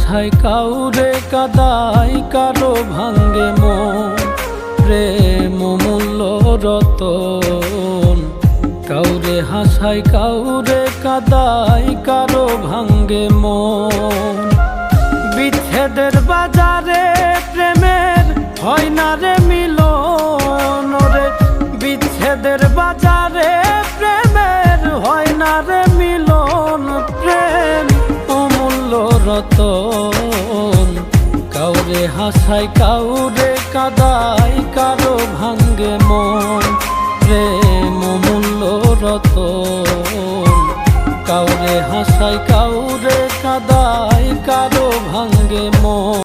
হাসায় কাউরে কাদায় কারো ভাঙ্গে মন। প্রেম মূল্য রতন, কাউরে হাসায় কাউরে কাদায় কারো ভাঙ্গে মন। বিচ্ছেদের বাজারে প্রেমের হয় না রে মিলন রে, বিচ্ছেদের বাজারে প্রেমের হয় না রে মিলন। প্রেম অমূল্য রতন, কাউরে হাসায় কাউরে কাদায় কারো ভাঙ্গে মন। প্রেম অমূল্য রতন, কাউরে হাসায় কাউরে কাদায় কারো ভাঙ্গে মন।